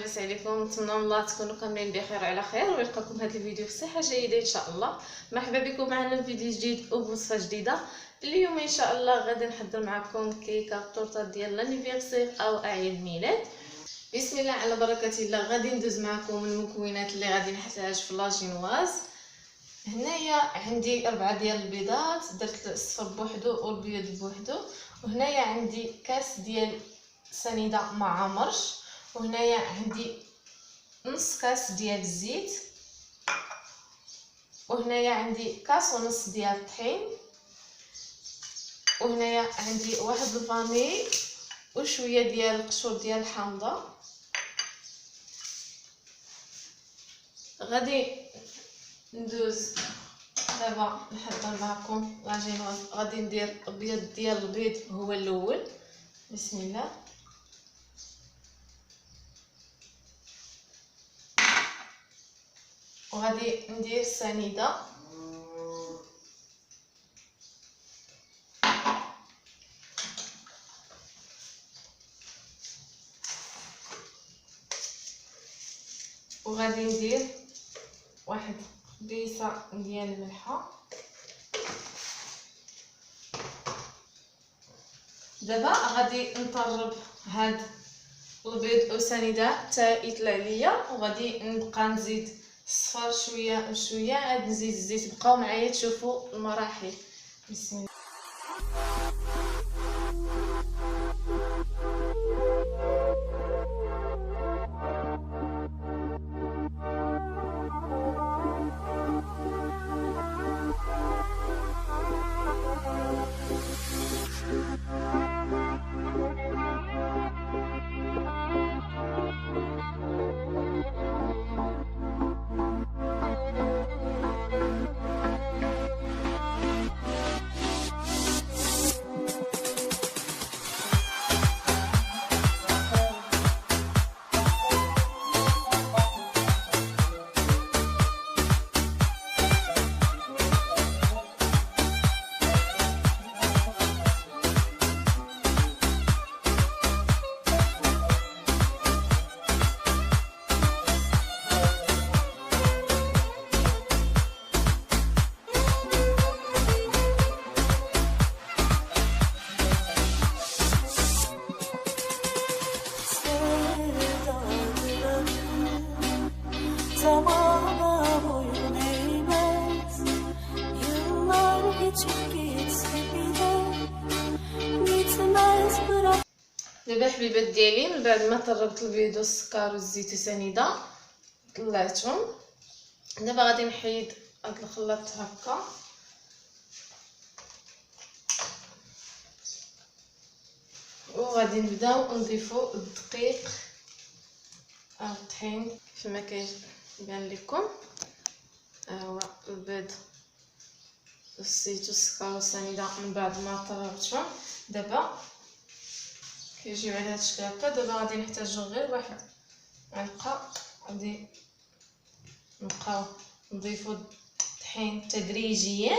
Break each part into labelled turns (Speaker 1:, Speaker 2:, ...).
Speaker 1: لاباس عليكم؟ نتمنى من الله تكونوا كاملين بخير وعلى خير ويلقاكم هذا الفيديو في صحه جيده ان شاء الله. مرحبا بكم معنا في فيديو جديد وبوصفه جديده. اليوم ان شاء الله غادي نحضر معكم كيكه طورطه ديال لانيفرسير او اعياد الميلاد. بسم الله على بركه الله. غادي ندوز معكم المكونات اللي غادي نحتاج في لاجينواز. هنايا عندي 4 ديال البيضات، درت الصفر بوحدو والبيض بوحدو، وهنايا عندي كاس ديال سنيده مع مرش، وهنايا عندي نص كاس ديال الزيت، وهنايا عندي كاس ونص ديال الطحين، وهنايا عندي واحد الفاني وشويه ديال القشور ديال الحامضه. غادي ندوز دابا نحضر معكم لاجينواز. غادي ندير البيض ديال البيض هو الاول. بسم الله. وغادي ندير السنيده، وغادي ندير واحد بيصه ديال الملحه. دابا غادي نطرب هاد البيض والسنيده حتى يطلع ليا، وغادي نبقى نزيد الصفر شويه بشويه، عاد نزيد الزيت. بقاو معايا تشوفوا المراحل. بسم الله. دابا حبيبات ديالي، من بعد ما طربت البيض والسكر والزيت والسنيده طلعتهم. دابا غادي نحيد هاد الخلاط هكا، وغادي نبداو نضيفو الدقيق او الطحين كما كيبان لكم. هو البيض والزيت والسكر والسنيده من بعد ما طربتهم دابا كيجيو على هاد الشكل هكا. دابا غادي نحتاجو غير واحد معلقه. غادي نبقاو نضيفو الطحين تدريجيا،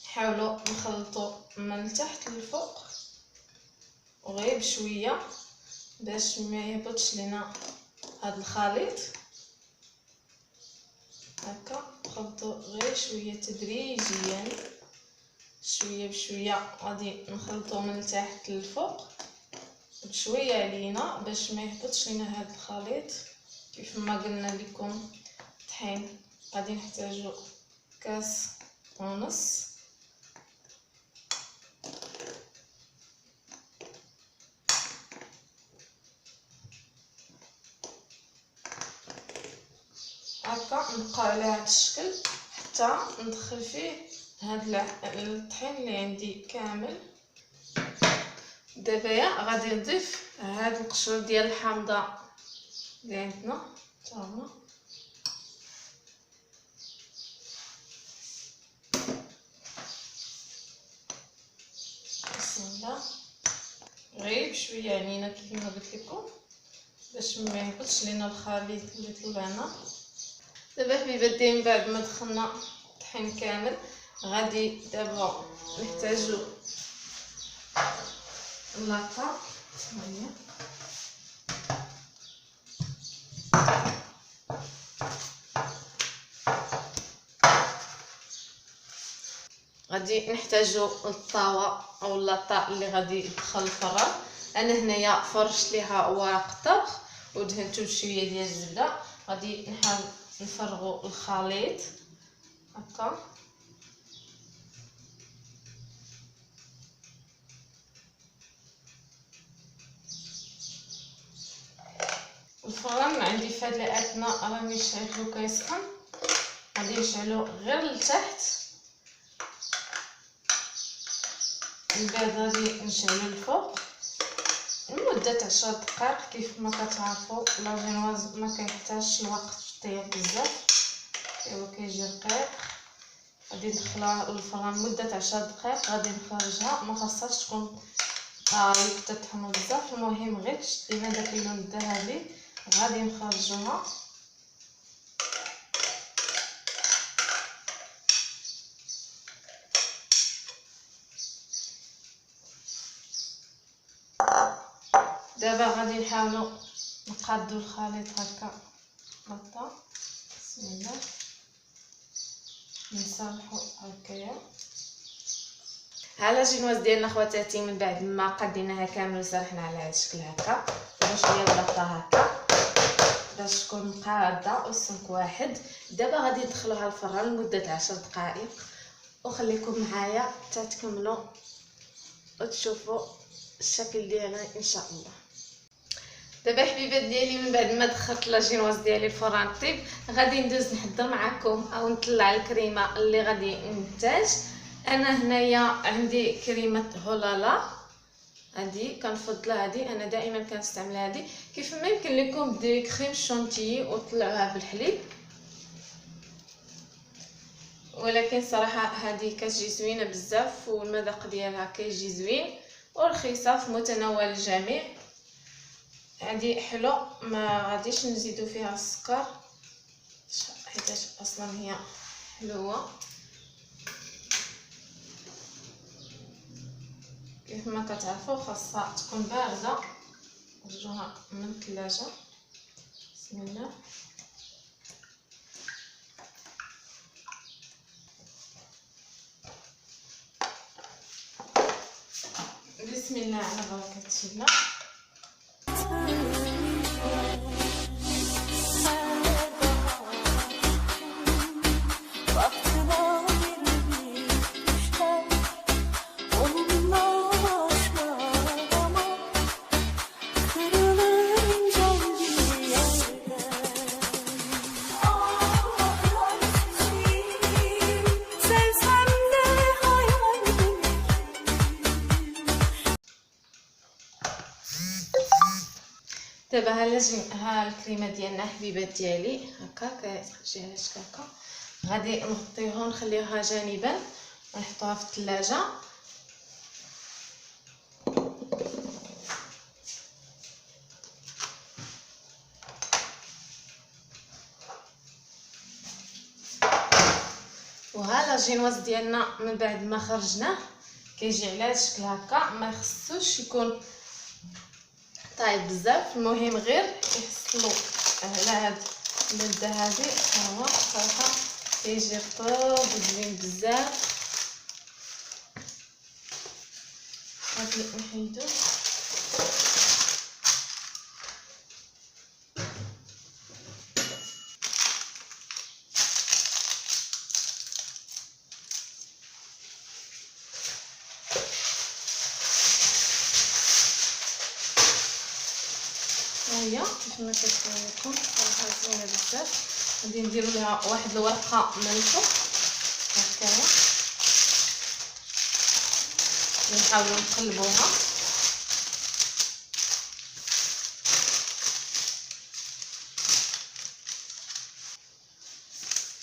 Speaker 1: نحاولوا نخلطوا من التحت للفوق وغير بشويه باش ما يهبطش لينا هاد الخليط. هكا نخلطوا غير شويه تدريجيا، شويه بشويه. غادي نخلطوا من التحت للفوق بشويه علينا باش ما يهبطش لينا هاد الخليط. كيف ما قلنا لكم طحين غادي نحتاجو كاس ونص. هكا نبقى على هذا الشكل حتى ندخل فيه هاد الطحين اللي عندي كامل. دابا غادي نضيف هاد القشور ديال الحامضه اللي عندنا حتى هما. بسم الله. غير بشويه علينا كيما قلت لكم باش ما يهبطش لينا الخليط اللي طلعنا. دابا حبيبات ديالي، من بعد ما دخلنا الطحين كامل غادي دابا نحتاجو اللاطه. هي غادي نحتاجو الطاوه او لاطا اللي غادي يدخل الفران. انا هنايا فرشت ليها ورق الطبخ ودهنتو بشويه ديال الزبده. غادي نحاول نفرغوا الخليط هكا. الفران عندي في هاد الاثناء راني شعلتو كيسخن، غادي نشعلو غير لتحت، من بعد غادي نشعلو الفوق لمده 10 دقائق. كيف ما كتعرفوا لاجينواز ما كيحتاجش الوقت في الطياب بزاف، هو كيجي رقيق. غادي ندخلها للفران مده 10 دقائق، غادي نخرجها. ما خاصهاش تكون طايب تطحنوا بزاف، المهم غير تشدينا داك اللون الذهبي. غادي نخرجوها. دابا غادي نحاولوا نقادو الخليط هكا بطا. بسم الله، نصالحو هكايا. ها لاجينواز ديالنا خواتاتي من بعد ما قديناها كامل وسرحنا على هذا الشكل هكا. دابا شويه بلاطه هكا باش تكون قاده والسمك واحد. دابا غادي ندخلوها الفران لمده 10 دقائق، وخليكم معايا حتى تكملوا وتشوفوا الشكل ديالها ان شاء الله. دابا حبيبات ديالي من بعد ما دخلت لاجينواز ديالي الفران طيب، غادي ندوز نحضر معكم او نطلع الكريمه اللي غادي ننتج. انا هنايا عندي كريمه هولالا، هادي كنفضلها. هادي انا دائما كنستعمل هادي. كيف ما يمكن لكم ديري كريم شونتيي وطلعوها بالحليب، ولكن صراحه هادي كتجي زوينه بزاف والمذاق ديالها كيجي زوين ورخيصه في متناول الجميع. هادي حلو، ما غاديش نزيدو فيها السكر حيت اصلا هي حلوه. كيف ما كتعرفوا خاصها تكون بارده. نخرجوها من الثلاجه. بسم الله. بسم الله على بركه الله. دابا ها الكريمه ديالنا حبيبات ديالي هكا كتخرج على شكل هكا. غادي نغطيوها ونخليوها جانبا ونحطوها في الثلاجه. وها لاجينواز ديالنا من بعد ما خرجناه كيجي على هذا الشكل هكا. ما يخصوش يكون طايب بزاف، المهم غير يحصلوا على هذا اللون الذهبي. هو صراحه كيجي رطب وزوين بزاف. غادي نحيدو. هي كيف ما كتبان لكم صراحه زوينه بزاف. غادي نديرو لها واحد الورقه من الفوق هكايا، نحاولوا نقلبوها.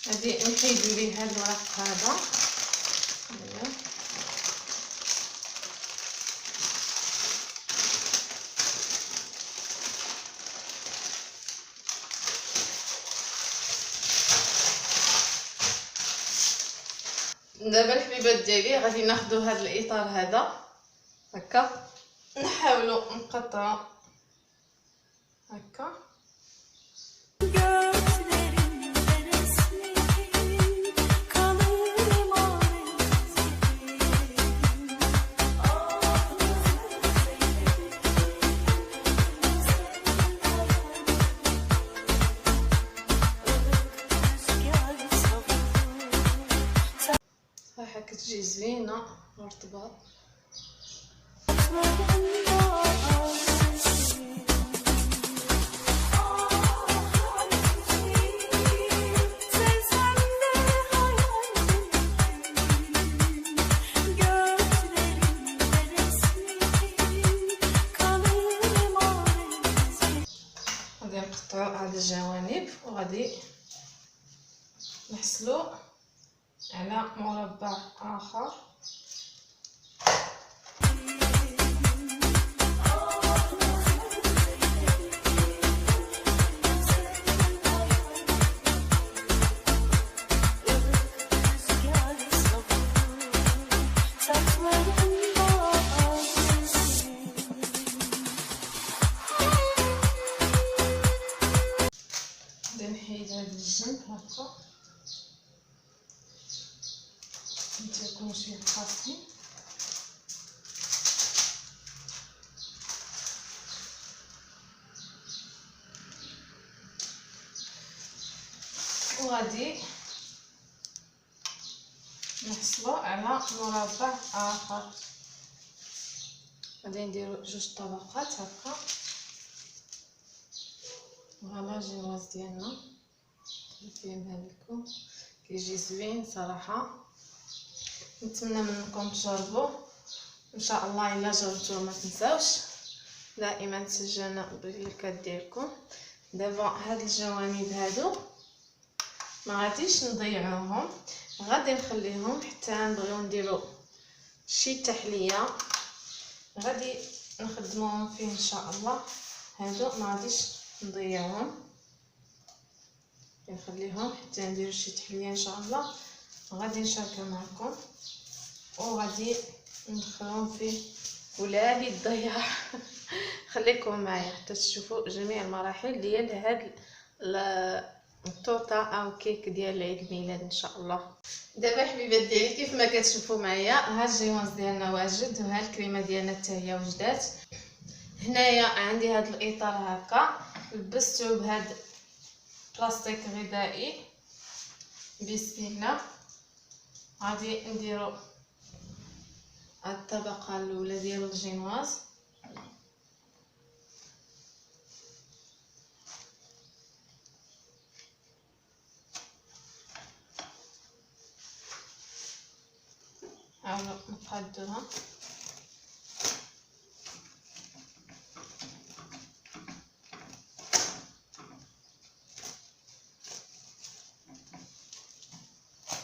Speaker 1: غادي نحيدو ليه هذا الورق هذا. دابا الحبيبات ديالي غادي ناخذوا هذا الاطار هذا هكا، نحاولوا نقطعوا هكا. تجي زوينه مرطبه. غادي نقطعو هاد الجوانب وغادي نحصلو على مربع اخر. نحيد هاد الجنب هكا نتركو شي قاسي. وغادي نحصلو على مربع اخر. غادي نديرو جوج طبقات هكا. فوالا الجواز ديالنا كيبان لكم كيجي زوين صراحه. نتمنى منكم تجربوه ان شاء الله. الا جربتوه ما تنساوش دائما تسجلوا باللايكات ديالكم. دابا هاد الجوانب هادو ما غاديش نضيعوهم، غادي نخليهم حتى نبغيو نديرو شي تحليه غادي نخدموهم فيه ان شاء الله. هادو ما غاديش نضيعهم، نخليهم حتى نديرو شي تحليه ان شاء الله. غادي نشاركها معكم وغادي ندخلهم فيه ولا لي الضياع. خليكم معايا حتى تشوفوا جميع المراحل ديال هاد التورته او كيك ديال عيد الميلاد ان شاء الله. دابا حبيبات ديالي كيف ما كتشوفوا معايا ها الجوانز ديالنا واجد وها الكريمه ديالنا حتى هي وجدات. هنايا عندي هاد الاطار هكا لبستو بهاد بلاستيك غذائي. بسم الله. غادي نديرو الطبقه الاولى ديال الجينواز. نحاولو نقادوها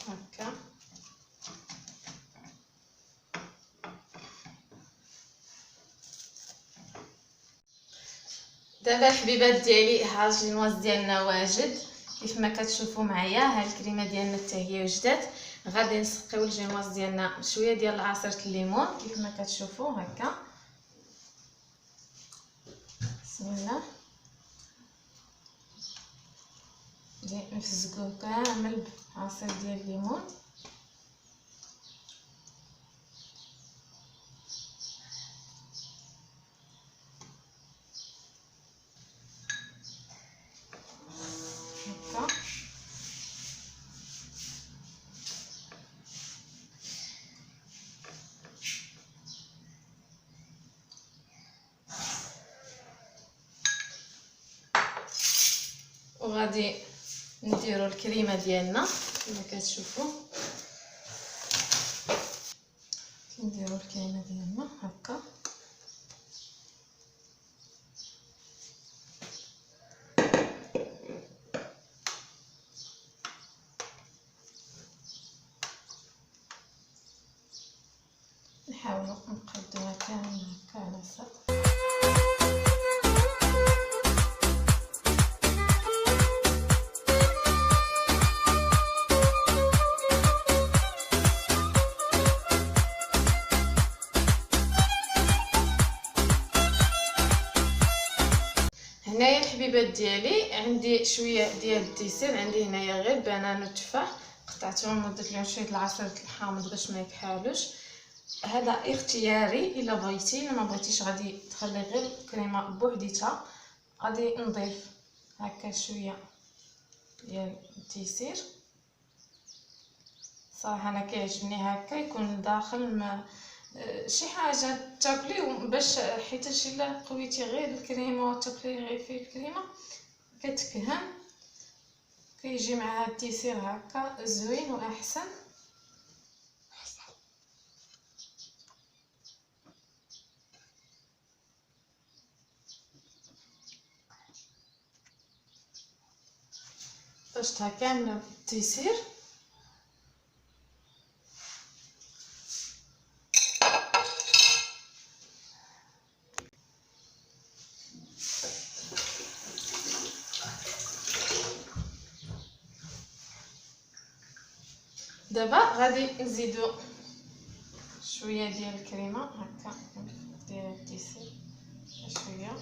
Speaker 1: هكا. دابا الحبيبات ديالي ها الجينواز ديالنا واجد كيف ما كتشوفوا معايا. ها الكريمه ديالنا حتى هي وجدات. غادي نسقيو الجينواز ديالنا بشويه ديال عصير الليمون كيف ما كتشوفوا هكا. بسم الله. غادي نفزقوه كامل بعصير ديال الليمون. هكا وغادي نديرو الكريمه ديالنا كما كتشوفوا. نديرو الكريمه ديالنا هكا. نحاولوا نقادوها كامل هكا على السطح. هنايا الحبيبات ديالي عندي شويه ديال الديسير. عندي هنايا غير بنان وتفاح قطعتهم ودرت لهم شويه العصير الحامض باش ما يكحالوش. هذا اختياري الا بغيتي، الا ما بغيتيش غادي تخلي غير كريمه بوحديتها. غادي نضيف هكا شويه ديال الديسير. صراحه انا كيعجبني هكا يكون داخل ما شي حاجه تاكلي باش حيت الا قويتي غير الكريمه وتاكلي غير فيه الكريمه كتكهن، كيجي مع هاد التيسير هكا زوين واحسن. طشتها كامله بالتيسير. دابا غادي نزيدو شويه ديال الكريمه هكا ديال التيسير شويه.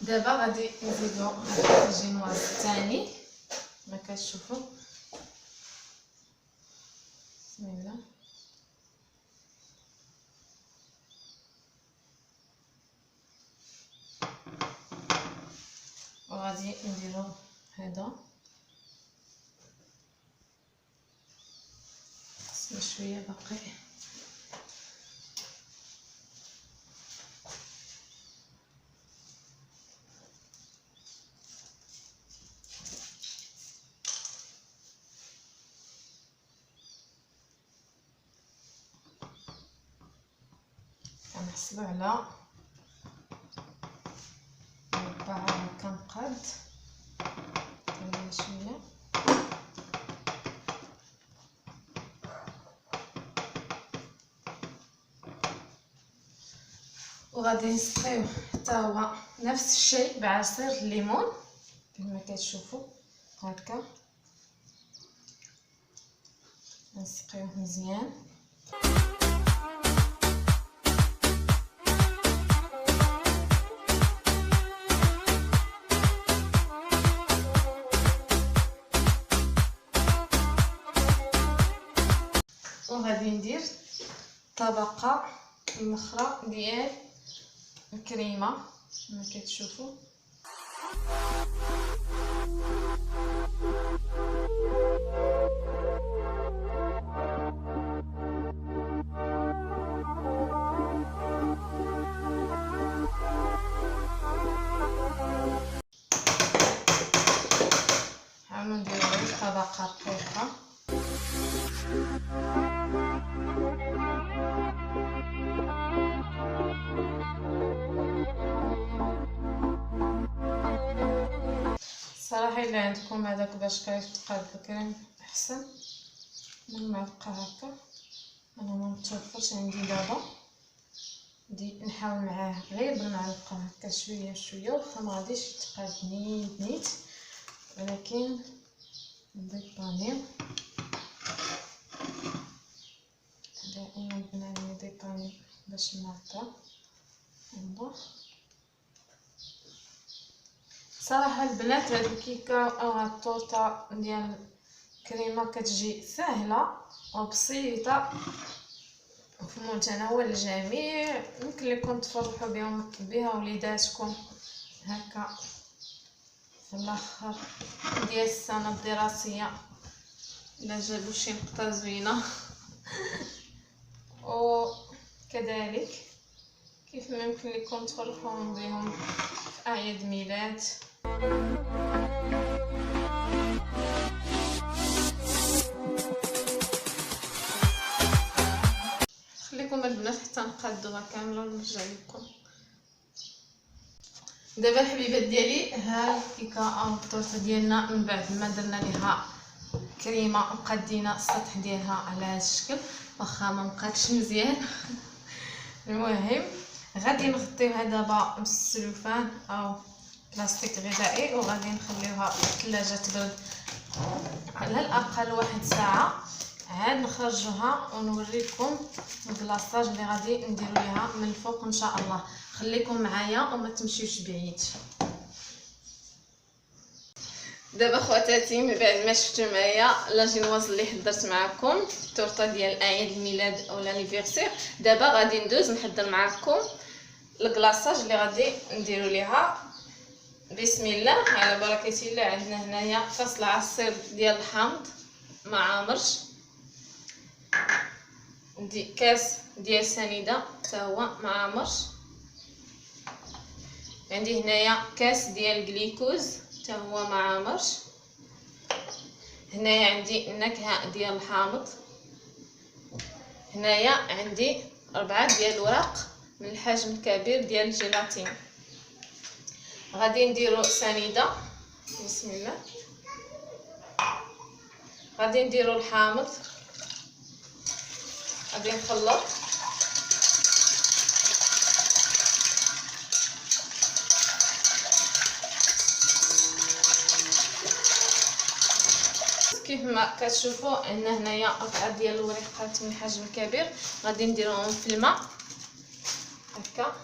Speaker 1: دابا غادي نزيدو الجينواز الثاني ما كتشوفوا. بسم الله. وغادي نديرو هذا خصنا شويه باقي. كنحصلو على ربعة هكا مقاد شويه. وغادي نسقيو حتى هو نفس الشيء بعصير الليمون كما كتشوفوا هكا. نسقيوه مزيان. وغادي ندير طبقه اخرى ديال الكريمه كما كتشوفوا. حاولوا نديروا غير طبقه رقيقه. صراحه الا عندكم هذاك باش كيتقاد الكريم احسن من معلقه هكا. انا ما متوفرش عندي دابا، بدي نحاول معاه غير بالمعلقه هكا شويه شويه، واخا ما غاديش يتقاد نيت ولكن نديبانيو دائما البنات نديبانيو باش نعطى الله. صراحه البنات هاد الكيكه او هاد الطورطه ديال الكريمه كتجي سهله وبسيطه وفي متناول الجميع. يمكن لكم تفرحوا بها وليداتكم هكا في الاخر ديال السنه الدراسيه الا جابوا شي نقطه زوينه. وكذلك كيف ما يمكن لكم تفرحوا بهم في اعياد ميلاد. خليكم البنات حتى نقادوها كامله ونرجع لكم. دابا الحبيبات ديالي ها الكيكه او الطورطه ديالنا من بعد ما درنا ليها كريمه وقادينا السطح ديالها على هذا الشكل، واخا ما بقاتش مزيان. المهم غادي نغطيوها دابا بالسلوفان او بلاستيك غذائي وغادي نخليوها في الثلاجه تبرد على الاقل 1 ساعه. عاد نخرجوها ونوريكم الكلاصاج اللي غادي نديرو ليها من الفوق ان شاء الله. خليكم معايا وما تمشيوش بعيد. دابا خواتاتي من بعد ما شفتوا معايا لاجينواز اللي حضرت معكم التورته ديال اعياد الميلاد او لانيفرسير، دابا غادي ندوز نحضر معكم الكلاصاج اللي غادي نديرو ليها. بسم الله على بركه الله. عندنا هنايا كاس العصير ديال الحامض مع مرش، عندي كاس ديال سنيده حتى هو مع مرش، عندي هنايا كاس ديال جليكوز حتى هو مع مرش، هنايا عندي النكهه ديال الحامض، هنايا عندي 4 ديال الوراق من الحجم الكبير ديال الجيلاتين. غادي نديرو سنيده. بسم الله. غادي نديرو الحامض، غادي نخلط، كيف ما كتشوفوا عندنا هنايا 4 ديال الوريقات من الحجم الكبير، غادي نديروهم في الماء هكا.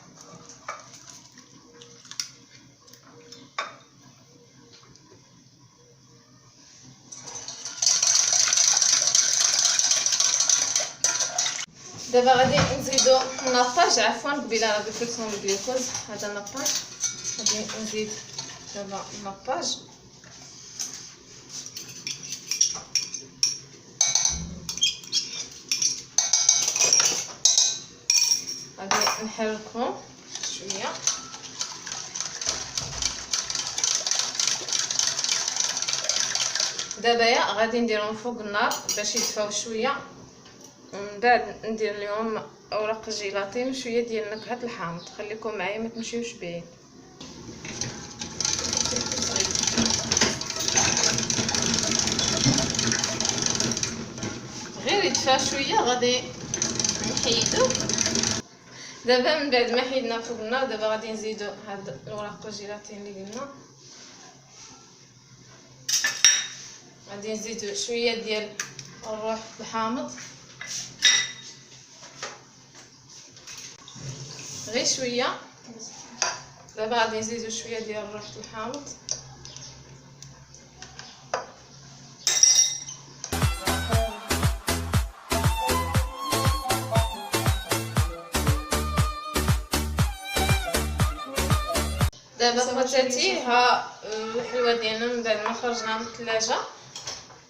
Speaker 1: دابا غادي نزيدو ناباج، عفوا قبيله قلت لكم الجلوكوز، هذا ناباج، غادي نزيد دابا ناباج، غادي نحركهم شويه، دابا غادي نديرهم فوق النار باش يدفاو شويه، ومن بعد ندير لهم اوراق الجيلاتين وشويه ديال نكهه الحامض. خليكم معايا ما تمشيوش بعيد. غير يدفى شويه غادي نحيدو. دابا من بعد ما حيدنا فوق النار، دابا غادي نزيدو هاد الوراق الجيلاتين اللي قلنا، غادي نزيدو شويه ديال الروح الحامض، غير شويه. دابا غادي نزيدو شويه ديال الروح الحامض، دابا خواتاتي ها الحلوه ديالنا من بعد ما خرجناها من الثلاجه،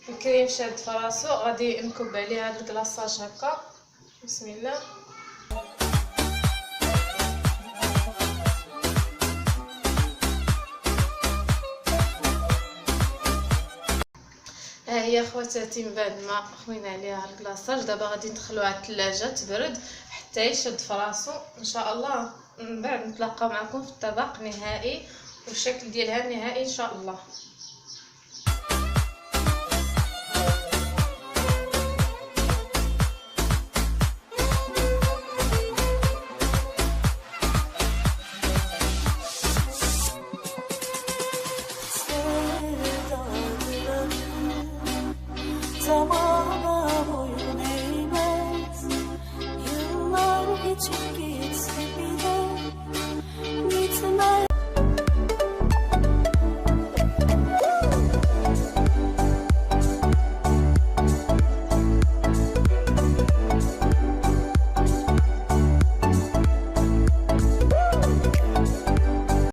Speaker 1: الكريم شاد فراسو، غادي نكب عليه هذا الكلاصاج هكا. بسم الله. ها هي خواتاتي من بعد ما خوينا عليها الكلاصاج، دابا غادي ندخلوها الثلاجه تبرد حتى يشد فراسو ان شاء الله. من بعد نتلاقاو معكم في الطبق نهائي والشكل ديالها النهائي ان شاء الله.